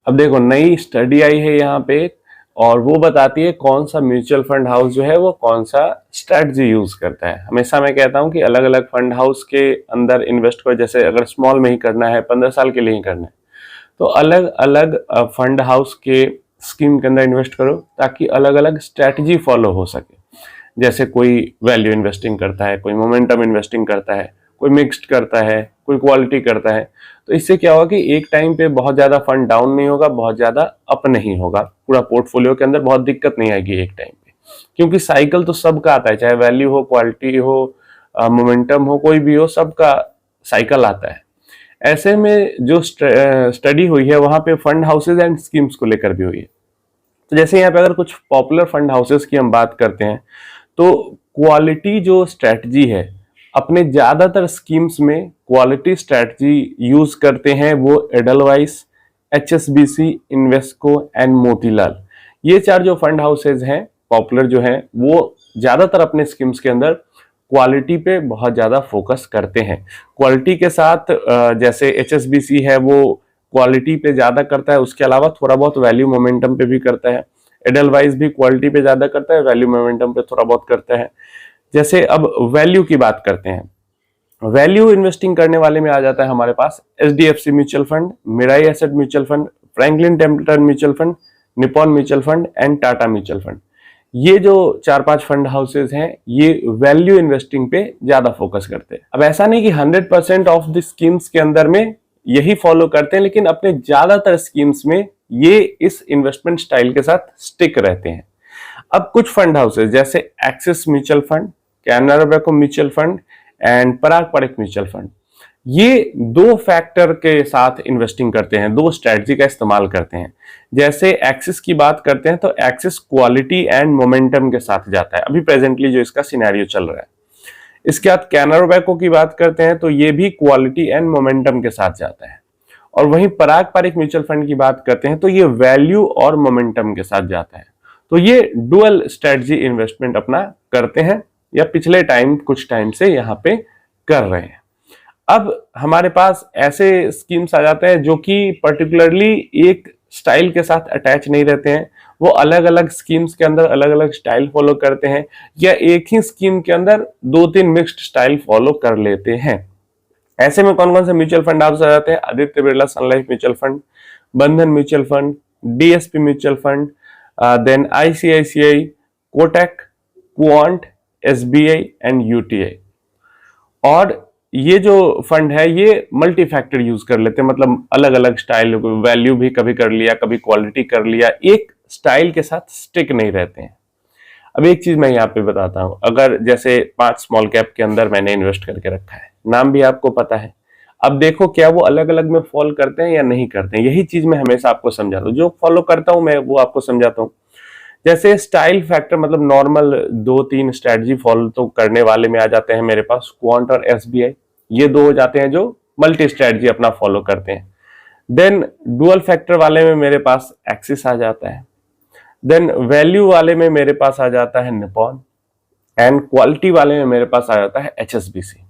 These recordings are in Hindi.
अब देखो नई स्टडी आई है यहाँ पे और वो बताती है कौन सा म्यूचुअल फंड हाउस जो है वो कौन सा स्ट्रेटजी यूज करता है। हमेशा मैं कहता हूँ कि अलग अलग फंड हाउस के अंदर इन्वेस्ट करो, जैसे अगर स्मॉल में ही करना है 15 साल के लिए ही करना है तो अलग अलग फंड हाउस के स्कीम के अंदर इन्वेस्ट करो ताकि अलग अलग स्ट्रेटजी फॉलो हो सके। जैसे कोई वैल्यू इन्वेस्टिंग करता है, कोई मोमेंटम इन्वेस्टिंग करता है, कोई मिक्स्ड करता है, कोई क्वालिटी करता है। तो इससे क्या होगा कि एक टाइम पे बहुत ज्यादा फंड डाउन नहीं होगा, बहुत ज्यादा अप नहीं होगा, पूरा पोर्टफोलियो के अंदर बहुत दिक्कत नहीं आएगी एक टाइम पे, क्योंकि साइकिल तो सबका आता है, चाहे वैल्यू हो, क्वालिटी हो, मोमेंटम हो, कोई भी हो, सबका साइकिल आता है। ऐसे में जो स्टडी हुई है वहां पे फंड हाउसेज एंड स्कीम्स को लेकर भी हुई है। तो जैसे यहाँ पे अगर कुछ पॉपुलर फंड हाउसेस की हम बात करते हैं तो क्वालिटी जो स्ट्रेटजी है, अपने ज्यादातर स्कीम्स में क्वालिटी स्ट्रेटजी यूज करते हैं वो Edelweiss, HSBC, Invesco and Motilal. ये चार जो फंड हाउसेज हैं पॉपुलर जो हैं वो ज्यादातर अपने स्कीम्स के अंदर क्वालिटी पे बहुत ज्यादा फोकस करते हैं। क्वालिटी के साथ जैसे एचएसबीसी है वो क्वालिटी पे ज्यादा करता है, उसके अलावा थोड़ा बहुत वैल्यू मोमेंटम पे भी करता है। एडलवाइस भी क्वालिटी पे ज्यादा करता है, वैल्यू मोमेंटम पे थोड़ा बहुत करता है। जैसे अब वैल्यू की बात करते हैं, वैल्यू इन्वेस्टिंग करने वाले में आ जाता है हमारे पास HDFC mutual fund, Mirai asset mutual fund, Franklin Templeton mutual fund, Nippon mutual fund and Tata mutual fund. ये जो 4-5 फंड हाउसेज हैं ये वैल्यू इन्वेस्टिंग पे ज्यादा फोकस करते हैं। अब ऐसा नहीं कि 100% ऑफ द स्कीम्स के अंदर में यही फॉलो करते हैं, लेकिन अपने ज्यादातर स्कीम्स में ये इस इन्वेस्टमेंट स्टाइल के साथ स्टिक रहते हैं। अब कुछ फंड हाउसेज जैसे axis mutual fund, Canara bank mutual fund and Parag Parekh mutual fund, ये दो फैक्टर के साथ इन्वेस्टिंग करते हैं, दो स्ट्रेटजी का इस्तेमाल करते हैं। जैसे एक्सिस की बात करते हैं तो एक्सिस क्वालिटी एंड मोमेंटम के साथ जाता है, अभी प्रेजेंटली जो इसका सिनेरियो चल रहा है। इसके बाद कैनरा बैंक की बात करते हैं तो ये भी क्वालिटी एंड मोमेंटम के साथ जाता है। और वहीं पराग पारेख म्यूचुअल फंड की बात करते हैं तो ये वैल्यू और मोमेंटम के साथ जाता है। तो ये डुअल स्ट्रेटजी इन्वेस्टमेंट अपना करते हैं या पिछले कुछ टाइम से यहाँ पे कर रहे हैं। अब हमारे पास ऐसे स्कीम्स आ जाते हैं जो कि पर्टिकुलरली एक स्टाइल के साथ अटैच नहीं रहते हैं, वो अलग अलग स्कीम्स के अंदर अलग अलग स्टाइल फॉलो करते हैं या एक ही स्कीम के अंदर 2-3 मिक्स्ड स्टाइल फॉलो कर लेते हैं। ऐसे में कौन कौन से म्यूचुअल फंड हाउस आ जाते हैं? Aditya Birla Sun Life mutual fund, Bandhan mutual fund, DSP mutual fund, then ICICI, Kotak, Quant, SBI and UTI. और ये जो फंड है ये मल्टी फैक्टर यूज कर लेते हैं, मतलब अलग अलग स्टाइल, वैल्यू भी कभी कर लिया, कभी क्वालिटी कर लिया, एक स्टाइल के साथ स्टिक नहीं रहते हैं। अब एक चीज मैं यहाँ पे बताता हूं, अगर जैसे 5 स्मॉल कैप के अंदर मैंने इन्वेस्ट करके रखा है, नाम भी आपको पता है, अब देखो क्या वो अलग अलग में फॉलो करते हैं या नहीं करते हैं, यही चीज मैं हमेशा आपको समझाता हूँ। जो फॉलो करता हूं मैं वो आपको समझाता हूँ। जैसे स्टाइल फैक्टर, मतलब नॉर्मल 2-3 स्ट्रेटजी फॉलो तो करने वाले में आ जाते हैं मेरे पास क्वांट और एसबीआई, ये दो हो जाते हैं जो मल्टी स्ट्रेटजी अपना फॉलो करते हैं। देन डुअल फैक्टर वाले में मेरे पास एक्सिस आ जाता है। देन वैल्यू वाले में मेरे पास आ जाता है निपॉन एंड क्वालिटी वाले में मेरे पास आ जाता है एचएसबीसी।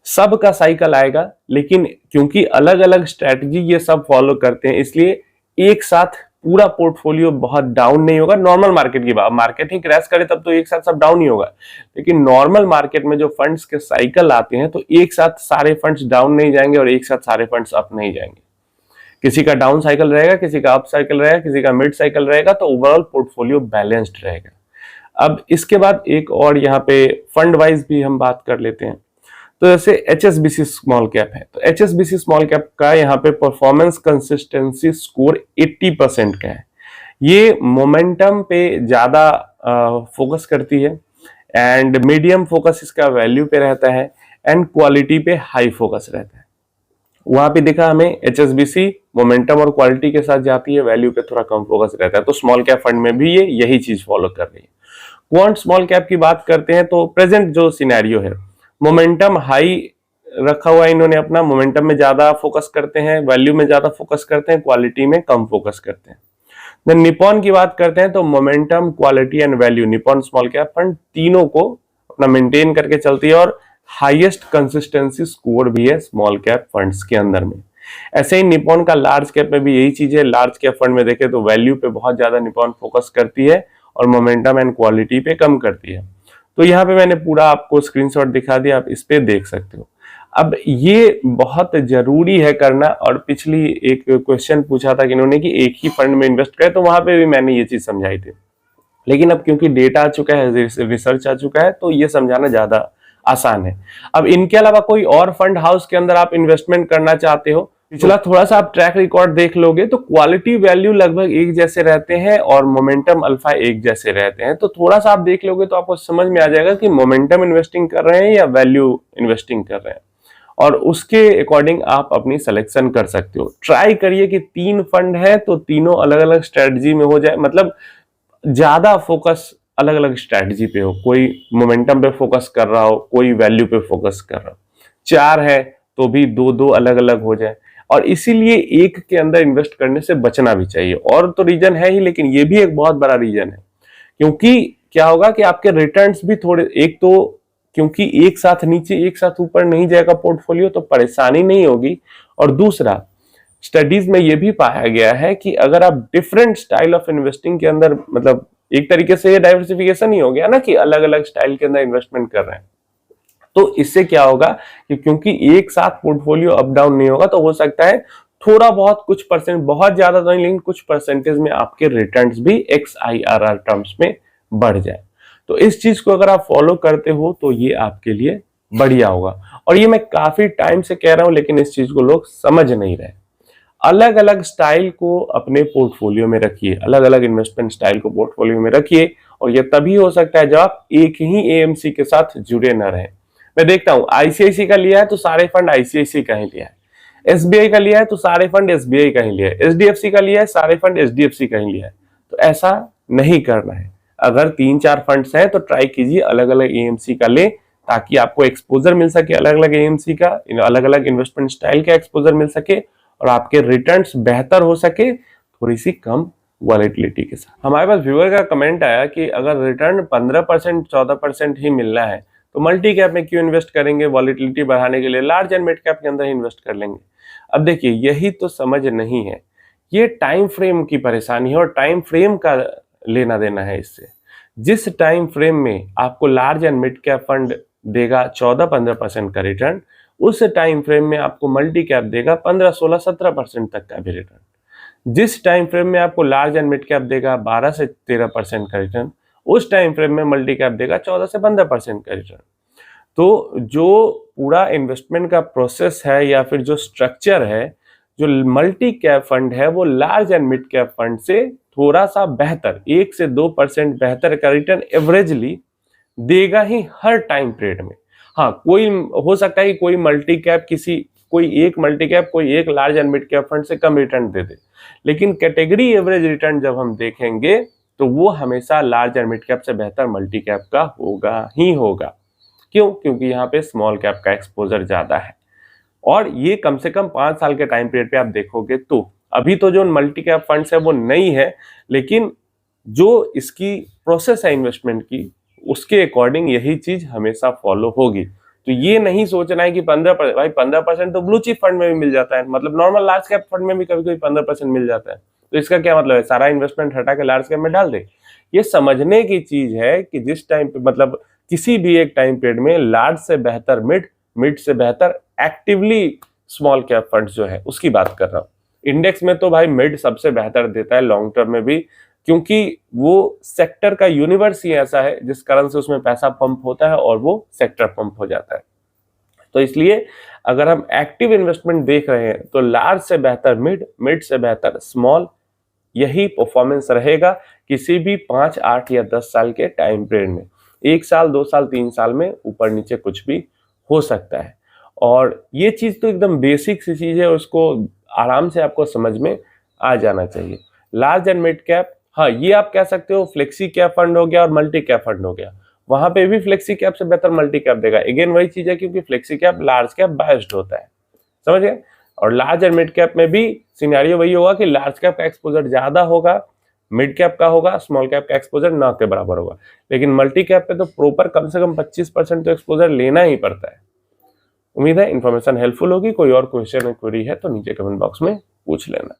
सब का साइकिल आएगा, लेकिन क्योंकि अलग अलग स्ट्रेटजी ये सब फॉलो करते हैं इसलिए एक साथ पूरा पोर्टफोलियो बहुत डाउन नहीं होगा। नॉर्मल मार्केट की बात, मार्केट ही क्रैश करे तब तो एक साथ सब डाउन ही होगा, लेकिन नॉर्मल मार्केट में जो फंड्स के साइकिल आते हैं तो एक साथ सारे फंड्स डाउन नहीं जाएंगे और एक साथ सारे फंड्स अप नहीं जाएंगे। किसी का डाउन साइकिल रहेगा, किसी का अप साइकिल रहेगा, किसी का मिड साइकिल रहेगा, तो ओवरऑल पोर्टफोलियो बैलेंस्ड रहेगा। अब इसके बाद एक और यहाँ पे फंड वाइज भी हम बात कर लेते हैं। तो जैसे एचएसबीसी स्मॉल कैप है, तो एचएसबीसी स्मॉल कैप का यहाँ पे परफॉर्मेंस कंसिस्टेंसी स्कोर 80% का है। ये मोमेंटम पे ज्यादा फोकस करती है एंड मीडियम फोकस इसका वैल्यू पे रहता है एंड क्वालिटी पे हाई फोकस रहता है। वहां पे देखा हमें एचएसबीसी मोमेंटम और क्वालिटी के साथ जाती है, वैल्यू पे थोड़ा कम फोकस रहता है। तो स्मॉल कैप फंड में भी ये यही चीज फॉलो कर रही है। क्वांट स्मॉल कैप की बात करते हैं तो प्रेजेंट जो सिनेरियो है, मोमेंटम हाई रखा हुआ है इन्होंने अपना, मोमेंटम में ज्यादा फोकस करते हैं, वैल्यू में ज्यादा फोकस करते हैं, क्वालिटी में कम फोकस करते हैं। देन निपॉन की बात करते हैं तो momentum, quality and value, Nippon small cap fund तीनों को अपना मेंटेन करके चलती है और हाईएस्ट कंसिस्टेंसी स्कोर भी है स्मॉल कैप फंड्स के अंदर में। ऐसे ही निप्पॉन का लार्ज कैप में भी यही चीज है। लार्ज कैप फंड में देखें तो वैल्यू पे बहुत ज्यादा निप्पॉन फोकस करती है और मोमेंटम एंड क्वालिटी पे कम करती है। तो यहाँ पे मैंने पूरा आपको स्क्रीनशॉट दिखा दिया, आप इस पे देख सकते हो। अब ये बहुत जरूरी है करना। और पिछली एक क्वेश्चन पूछा था कि इन्होंने कि एक ही फंड में इन्वेस्ट करे, तो वहां पे भी मैंने ये चीज समझाई थी। लेकिन अब क्योंकि डेटा आ चुका है, रिसर्च आ चुका है, तो ये समझाना ज्यादा आसान है। अब इनके अलावा कोई और फंड हाउस के अंदर आप इन्वेस्टमेंट करना चाहते हो, पिछला थोड़ा सा आप ट्रैक रिकॉर्ड देख लोगे तो क्वालिटी वैल्यू लगभग एक जैसे रहते हैं और मोमेंटम अल्फा एक जैसे रहते हैं। तो थोड़ा सा आप देख लोगे तो आपको समझ में आ जाएगा कि मोमेंटम इन्वेस्टिंग कर रहे हैं या वैल्यू इन्वेस्टिंग कर रहे हैं, और उसके अकॉर्डिंग आप अपनी सिलेक्शन कर सकते हो। ट्राई करिए कि 3 फंड है तो तीनों अलग अलग स्ट्रेटजी में हो जाए, मतलब ज्यादा फोकस अलग अलग स्ट्रेटजी पे हो। कोई मोमेंटम पे फोकस कर रहा हो, कोई वैल्यू पे फोकस कर रहा हो। 4 है तो भी दो दो अलग अलग हो जाए। और इसीलिए एक के अंदर इन्वेस्ट करने से बचना भी चाहिए। और तो रीजन है ही, लेकिन ये भी एक बहुत बड़ा रीजन है। क्योंकि क्या होगा कि आपके रिटर्न्स भी थोड़े, एक तो क्योंकि एक साथ नीचे एक साथ ऊपर नहीं जाएगा पोर्टफोलियो तो परेशानी नहीं होगी। और दूसरा, स्टडीज में यह भी पाया गया है कि अगर आप डिफरेंट स्टाइल ऑफ इन्वेस्टिंग के अंदर, मतलब एक तरीके से ये डाइवर्सिफिकेशन ही हो गया ना कि अलग अलग स्टाइल के अंदर इन्वेस्टमेंट कर रहे हैं, तो इससे क्या होगा कि क्योंकि एक साथ पोर्टफोलियो अप डाउन नहीं होगा, तो हो सकता है थोड़ा बहुत कुछ परसेंट, बहुत ज्यादा तो नहीं लेकिन कुछ परसेंटेज में आपके रिटर्न्स भी XIRR टर्म्स में बढ़ जाए। तो इस चीज को अगर आप फॉलो करते हो तो ये आपके लिए बढ़िया होगा। और ये मैं काफी टाइम से कह रहा हूं लेकिन इस चीज को लोग समझ नहीं रहे। अलग अलग स्टाइल को अपने पोर्टफोलियो में रखिए, अलग अलग इन्वेस्टमेंट स्टाइल को पोर्टफोलियो में रखिए। और यह तभी हो सकता है जब आप एक ही AMC के साथ जुड़े न रहें। मैं देखता हूं ICICI का लिया है तो सारे फंड ICICI का ही लिया है, SBI का लिया है तो सारे फंड SBI का ही लिया है, HDFC का लिया है सारे फंड HDFC का ही लिया है। तो ऐसा नहीं करना है। अगर 3-4 फंड्स हैं तो ट्राई कीजिए अलग अलग AMC का ले, ताकि आपको एक्सपोजर मिल सके अलग अलग AMC का, अलग अलग इन्वेस्टमेंट स्टाइल का एक्सपोजर मिल सके और आपके रिटर्न्स बेहतर हो सके थोड़ी सी कम वॉलेटिलिटी के साथ। हमारे पास व्यूअर का कमेंट आया कि अगर रिटर्न 15% 14% ही मिलना है तो मल्टी कैप में क्यों इन्वेस्ट करेंगे, वॉलेटिलिटी बढ़ाने के लिए लार्ज एंड मिड कैप के अंदर ही इन्वेस्ट कर लेंगे। अब देखिए यही तो समझ नहीं है, ये टाइम फ्रेम की परेशानी है और टाइम फ्रेम का लेना देना है इससे। जिस टाइम फ्रेम में आपको large and mid cap fund देगा 14-15% का रिटर्न, उस टाइम फ्रेम में आपको मल्टी कैप देगा 15-16-17% तक का भी रिटर्न। जिस टाइम फ्रेम में आपको लार्ज एंड मिड कैप देगा 12-13% का रिटर्न, उस टाइम फ्रेम में मल्टी कैप देगा 14-15% का रिटर्न। तो जो पूरा इन्वेस्टमेंट का प्रोसेस है या फिर जो स्ट्रक्चर है, जो मल्टी कैप फंड है वो large and mid cap fund से थोड़ा सा बेहतर, 1 से 2% बेहतर का रिटर्न एवरेजली देगा ही हर टाइम पीरियड में। हाँ, कोई हो सकता है कि कोई मल्टी कैप कोई एक मल्टी कैप कोई एक large and mid cap fund से कम रिटर्न दे दे, लेकिन कैटेगरी एवरेज रिटर्न जब हम देखेंगे तो वो हमेशा लार्ज एंड मिड कैप से बेहतर मल्टी कैप का होगा ही होगा। क्यों? क्योंकि यहाँ पे स्मॉल कैप का एक्सपोजर ज्यादा है। और ये कम से कम 5 साल के टाइम पीरियड पे आप देखोगे तो अभी तो जो मल्टी कैप फंड्स है वो नई है, लेकिन जो इसकी प्रोसेस है इन्वेस्टमेंट की उसके अकॉर्डिंग यही चीज हमेशा फॉलो होगी। तो ये नहीं सोचना है कि 15% तो ब्लू चिप फंड में भी मिल जाता है, मतलब नॉर्मल लार्ज कैप फंड में भी कभी कभी 15% मिल जाता है। तो इसका क्या मतलब है, सारा इन्वेस्टमेंट हटा के लार्ज कैप में डाल दे? ये समझने की चीज है कि जिस टाइम पे, मतलब किसी भी एक टाइम पीरियड में लार्ज से बेहतर मिड, मिड से बेहतर एक्टिवली स्मॉल कैप फंड जो है उसकी बात कर रहा हूँ। इंडेक्स में तो भाई मिड सबसे बेहतर देता है लॉन्ग टर्म में भी, क्योंकि वो सेक्टर का यूनिवर्स ही ऐसा है जिस कारण से उसमें पैसा पंप होता है और वो सेक्टर पंप हो जाता है। तो इसलिए अगर हम एक्टिव इन्वेस्टमेंट देख रहे हैं तो लार्ज से बेहतर मिड, मिड से बेहतर स्मॉल, यही परफॉर्मेंस रहेगा किसी भी 5, 8 या 10 साल के टाइम पीरियड में। 1 साल 2 साल 3 साल में ऊपर नीचे कुछ भी हो सकता है। और ये चीज तो एकदम बेसिक सी चीज है, उसको आराम से आपको समझ में आ जाना चाहिए। लार्ज एंड मिड कैप, हाँ ये आप कह सकते हो फ्लेक्सी कैप फंड हो गया और मल्टी कैप फंड हो गया, वहां पे भी फ्लेक्सी कैप से बेहतर मल्टी कैप देगा। अगेन वही चीज है, क्योंकि flexi cap large cap biased होता है, समझ गए। और लार्ज एंड मिड कैप में भी सिनेरियो वही होगा कि लार्ज कैप का एक्सपोजर ज्यादा होगा, मिड कैप का होगा, स्मॉल कैप का एक्सपोजर ना के बराबर होगा। लेकिन मल्टी कैप पे तो प्रॉपर कम से कम 25% तो एक्सपोजर लेना ही पड़ता है। उम्मीद है इन्फॉर्मेशन हेल्पफुल होगी। कोई और क्वेश्चन क्वेरी है तो नीचे कमेंट बॉक्स में पूछ लेना।